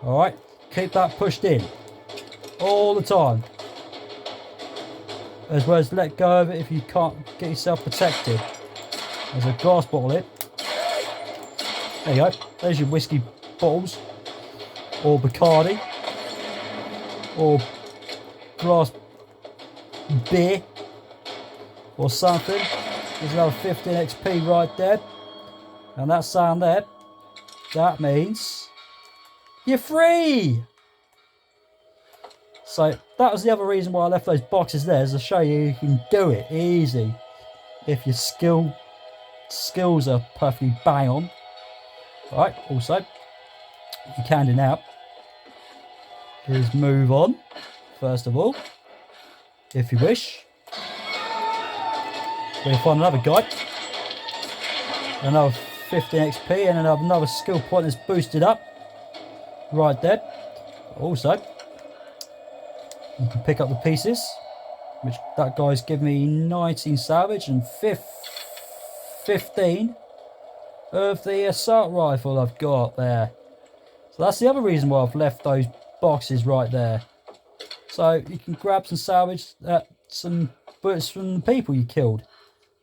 Alright? Keep that pushed in. All the time. As well as let go of it if you can't get yourself protected. There's a glass bottle here. There you go. There's your whiskey bottles. Or Bacardi. Or glass beer. Or something. There's another 15 XP right there. And that sound there, that means you're free. So that was the other reason why I left those boxes there, is to show you can do it easy if your skills are perfectly bang on. Right, also you can do now is move on first of all, if you wish. We'll find another guy, another 15 XP and another skill point that's boosted up right there. Also you can pick up the pieces, which that guy's given me 19 salvage and 15 of the assault rifle I've got there. So that's the other reason why I've left those boxes right there. So you can grab some salvage, some bullets from the people you killed.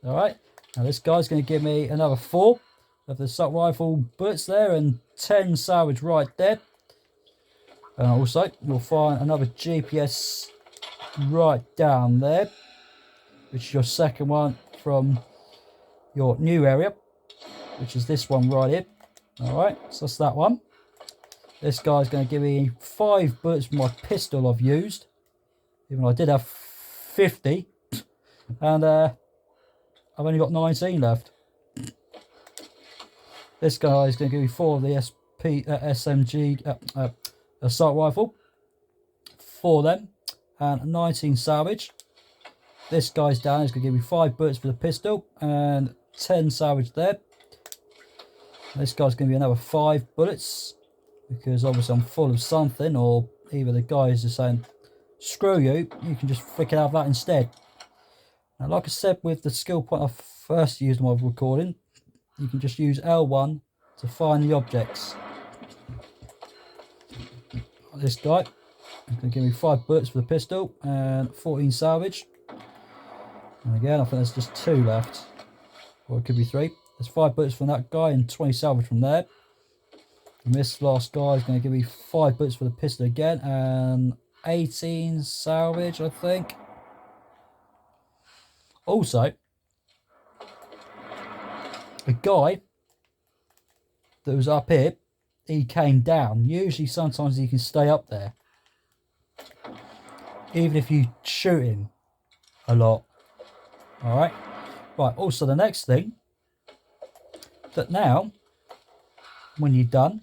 Alright, now this guy's going to give me another 4 of the assault rifle bullets there and 10 salvage right there. And also we'll find another GPS right down there, which is your second one from your new area, which is this one right here. Alright, so that's that one. This guy's going to give me 5 bullets from my pistol I've used, even though I did have 50, and I've only got 19 left. This guy is going to give me 4 of the SMG assault rifle, 4 of them, and 19 salvage. This guy's down, is going to give me 5 bullets for the pistol and 10 salvage there. This guy's going to be another 5 bullets, because obviously I'm full of something, or either the guy is just saying, screw you, you can just freaking have that instead. Now, like I said with the skill point I first used in my recording, you can just use L1 to find the objects. This guy is going to give me 5 bullets for the pistol and 14 salvage. And again, I think there's just 2 left, or it could be 3. There's 5 bullets from that guy and 20 salvage from there. And this last guy is going to give me 5 bullets for the pistol again and 18 salvage, I think. Also, the guy that was up here he came down. Usually sometimes he can stay up there, even if you shoot him a lot. Alright. Right, also the next thing, that now, when you're done,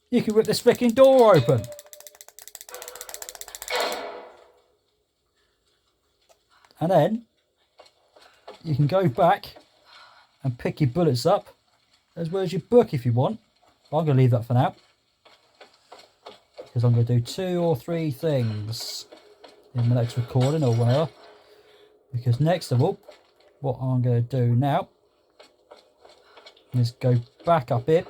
you can rip this freaking door open. And then, you can go back and pick your bullets up, as well as your book if you want. I'm going to leave that for now, because I'm going to do 2 or 3 things in the next recording or whatever. Because next of all, what I'm going to do now is go back up here,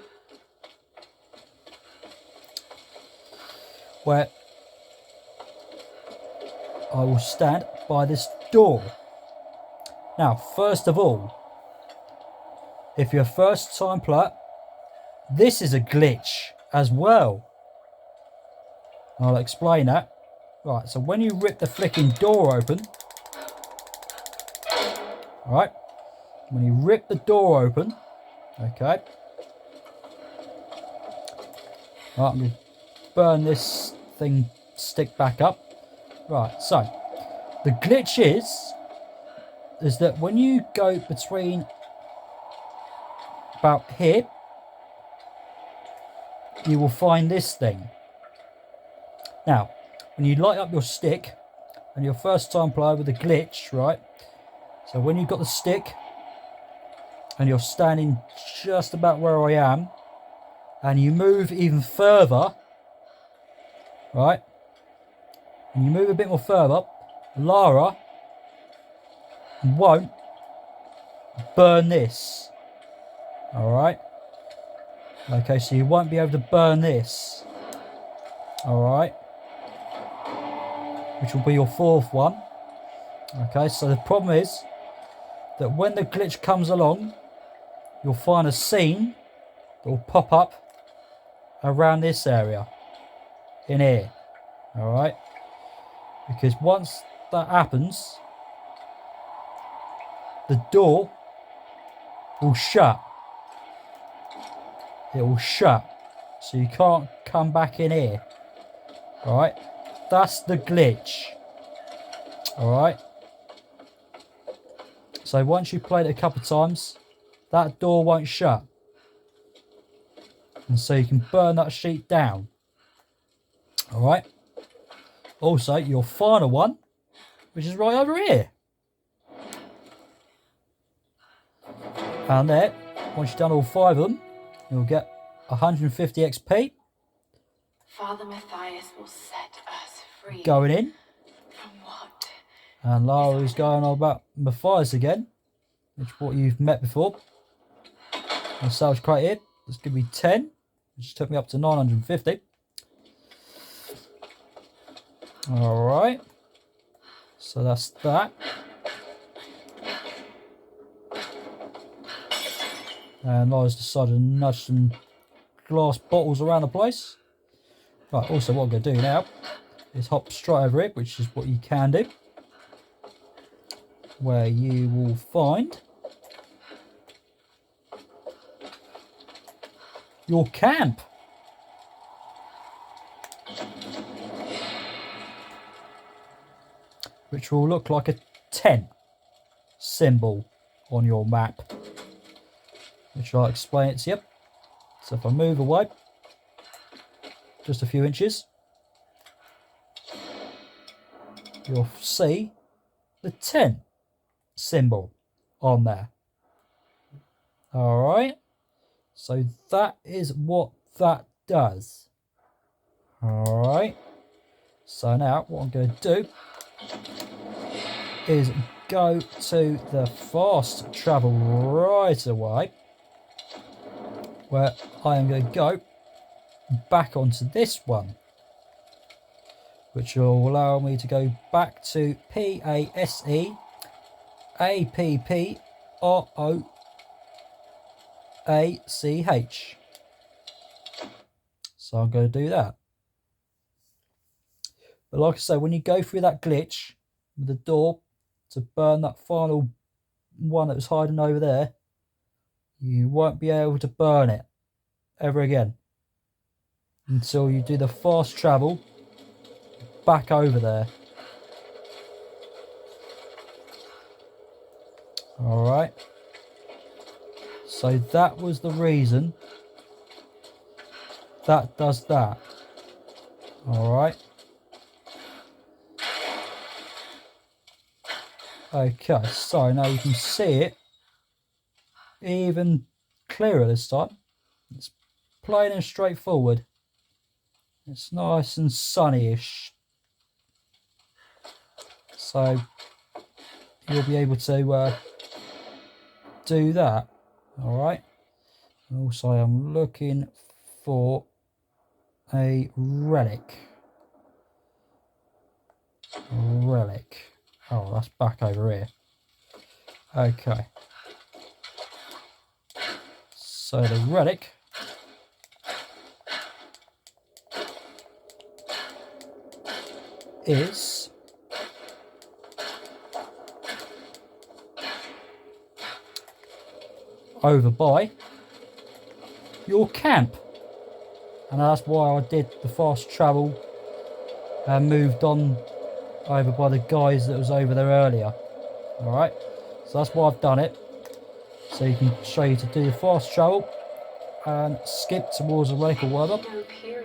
where I will stand by this door. Now, first of all, if you're a first time player, this is a glitch as well. I'll explain that. Right, so when you rip the flicking door open, right, when you rip the door open, okay, right, I'm going to burn this thing stick back up. Right, so the glitch is that when you go between about here, you will find this thing. Now, when you light up your stick, and you're first time player with a glitch, right? So when you've got the stick, and you're standing just about where I am, and you move even further, right? And you move a bit more further, Lara won't burn this. Alright? Okay, so you won't be able to burn this. Alright? Which will be your 4th one. Okay, so the problem is that when the glitch comes along, you'll find a scene that will pop up around this area. In here. Alright? Because once that happens, the door will shut. It will shut. So you can't come back in here. Alright? That's the glitch. Alright? So once you've played it a couple of times, that door won't shut. And so you can burn that sheet down. Alright? Also, your final one, which is right over here. And there, once you've done all 5 of them, you'll get 150 XP. Father Matthias will set us free. Going in. From what? And Lara is going on about Matthias again, which is what you've met before. And salvage crate here, that's going to be 10, which took me up to 950. Alright. So that's that. And Lara's decided to nudge some glass bottles around the place. Right, also what I'm going to do now is hop straight over it, which is what you can do. Where you will find your camp. Which will look like a 10 symbol on your map. Which I'll explain it to you. So if I move away just a few inches, you'll see the 10 symbol on there. Alright, so that is what that does. Alright, so now what I'm going to do is go to the fast travel right away, where I am going to go back onto this one, which will allow me to go back to PASEAPPROACH. So I'm going to do that. But like I say, when you go through that glitch with the door to burn that final one that was hiding over there, you won't be able to burn it ever again. until you do the fast travel back over there. Alright. So that was the reason that does that. Alright. Okay, so now you can see it even clearer this time. It's plain and straightforward. It's nice and sunny-ish. So you'll be able to do that. Alright. Also, I'm looking for a relic. Oh, that's back over here. Okay. So the relic is over by your camp, and that's why I did the fast travel and moved on over by the guys that was over there earlier. Alright, so that's why I've done it, so you can show you to do the fast travel and skip towards the relic or whatever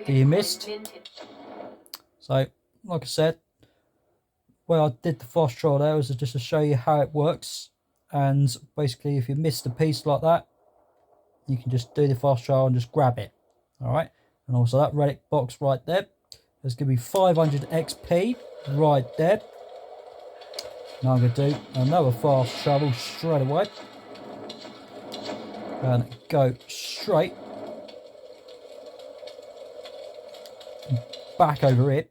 that you missed. So like I said, where I did the fast travel there was just to show you how it works, and basically if you missed a piece like that, you can just do the fast travel and just grab it. Alright, and also that relic box right there, there's going to be 500 XP right there. Now I'm going to do another fast travel straight away and go straight back over it.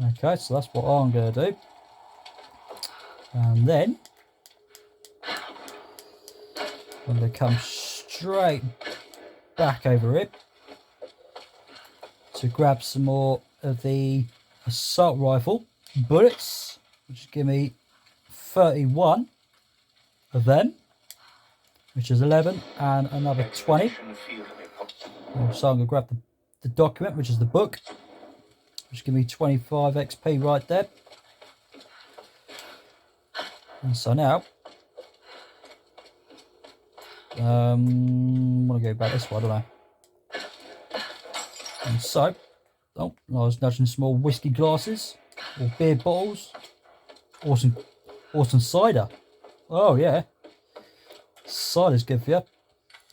Okay, so that's what I'm going to do. And then I'm going to come straight back over it to grab some more of the assault rifle bullets, which give me 31 of them, which is 11, and another 20. So I'm going to grab the document, which is the book, which give me 25 XP right there. And so now I'm going to go back this way, don't I? And so, oh, I was nudging small whiskey glasses or beer bottles, or some cider. Oh yeah, cider's good for you.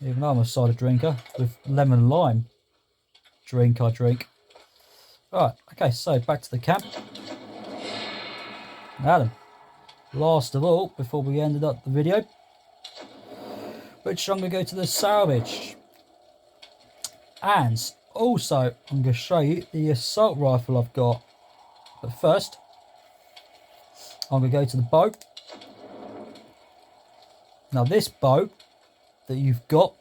Even though I'm a cider drinker with lemon and lime drink I drink. Right, okay, so back to the camp. Now then, last of all, before we ended up the video, which I'm going to go to the salvage. And also, I'm going to show you the assault rifle I've got. But first, I'm going to go to the bow. Now this bow that you've got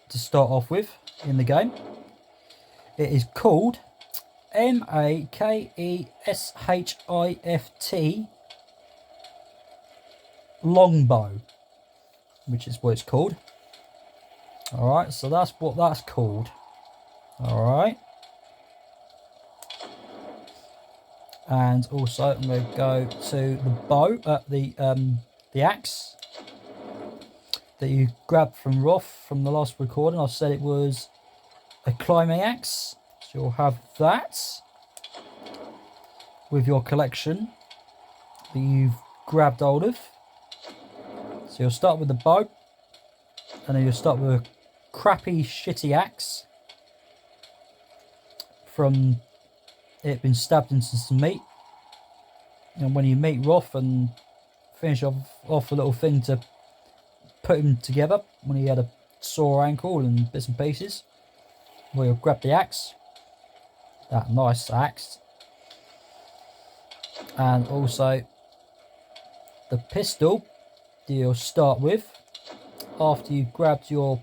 to start off with in the game, it is called Makeshift longbow, which is what it's called. Alright, so that's what that's called. Alright. And also I'm going to go to the bow, the axe that you grabbed from Roth from the last recording. I said it was a climbing axe. So you'll have that with your collection that you've grabbed hold of. So you'll start with the bow, and then you'll start with a crappy, shitty axe from it being stabbed into some meat. And when you meet Roth and finish off a little thing to put him together when he had a sore ankle and bits and pieces, well, you'll grab the axe, that nice axe, and also the pistol that you'll start with after you've grabbed your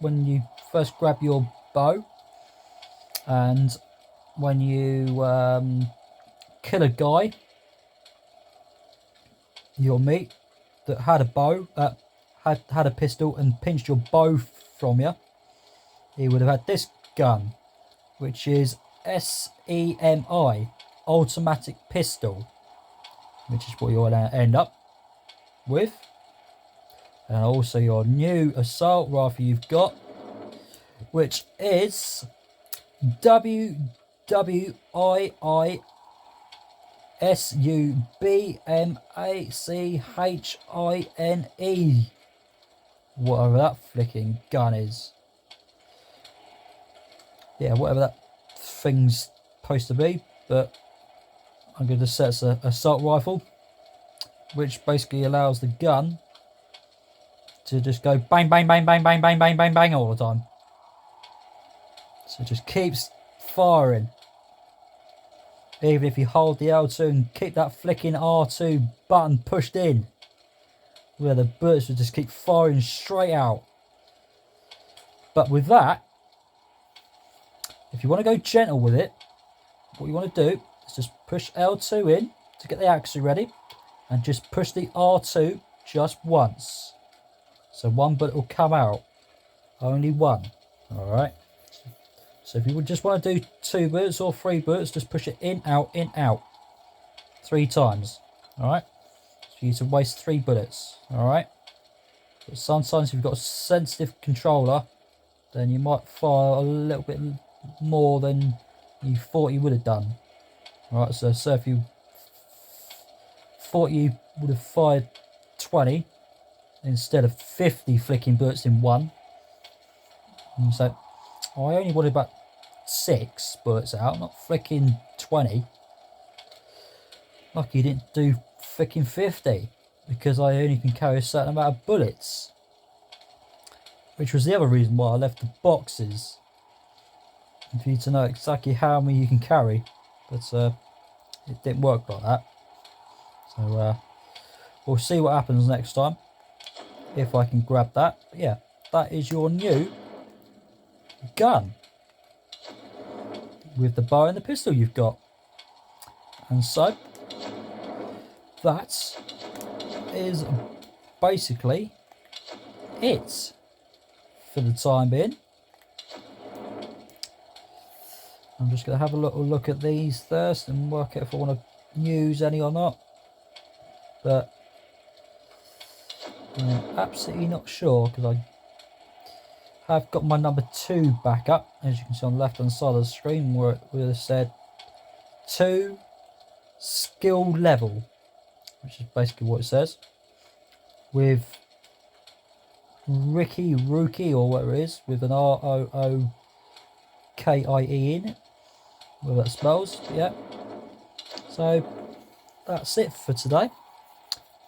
when you first grab your bow, and when you kill a guy you'll meet that had a bow, had a pistol and pinched your bow from you, he would have had this gun, which is SEMI, automatic pistol, which is what you'll end up with. And also your new assault rifle you've got, which is WWIISUBMACHINE, whatever that flicking gun is. Yeah, whatever that thing's supposed to be, but I'm going to set it's an assault rifle, which basically allows the gun to just go bang, bang, bang, bang, bang, bang, bang, bang, bang all the time. So it just keeps firing. Even if you hold the L2 and keep that flicking R2 button pushed in, where the bullets will just keep firing straight out. But with that, if you want to go gentle with it, what you want to do is just push L2 in to get the axle ready, and just push the R2 just once. So one bullet will come out. Only one. Alright. So if you would just want to do 2 bullets or 3 bullets, just push it in, out, 3 times. Alright. So you need to waste 3 bullets. Alright. But sometimes if you've got a sensitive controller, then you might fire a little bit more than you thought you would have done. Alright, so if you thought you would have fired 20 instead of 50 flicking bullets in one, and so I only wanted about 6 bullets out, not flicking 20. Lucky you didn't do flicking 50, because I only can carry a certain amount of bullets, which was the other reason why I left the boxes, for you to know exactly how many you can carry. But it didn't work like that. So we'll see what happens next time, if I can grab that. But yeah, that is your new gun with the bow and the pistol you've got. And so that is basically it for the time being. I'm just going to have a little look at these first and work out if I want to use any or not. But I'm absolutely not sure, because I have got my number 2 back up, as you can see on the left hand side of the screen, where it would have said 2 skill level, which is basically what it says, with Rookie or whatever it is, with an ROOKIE in it, whatever that spells. But yeah, so that's it for today,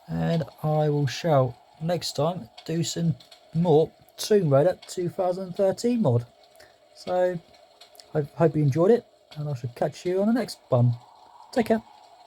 and I will shall next time do some more Tomb Raider 2013 mod. So I hope you enjoyed it, and I shall catch you on the next one. Take care.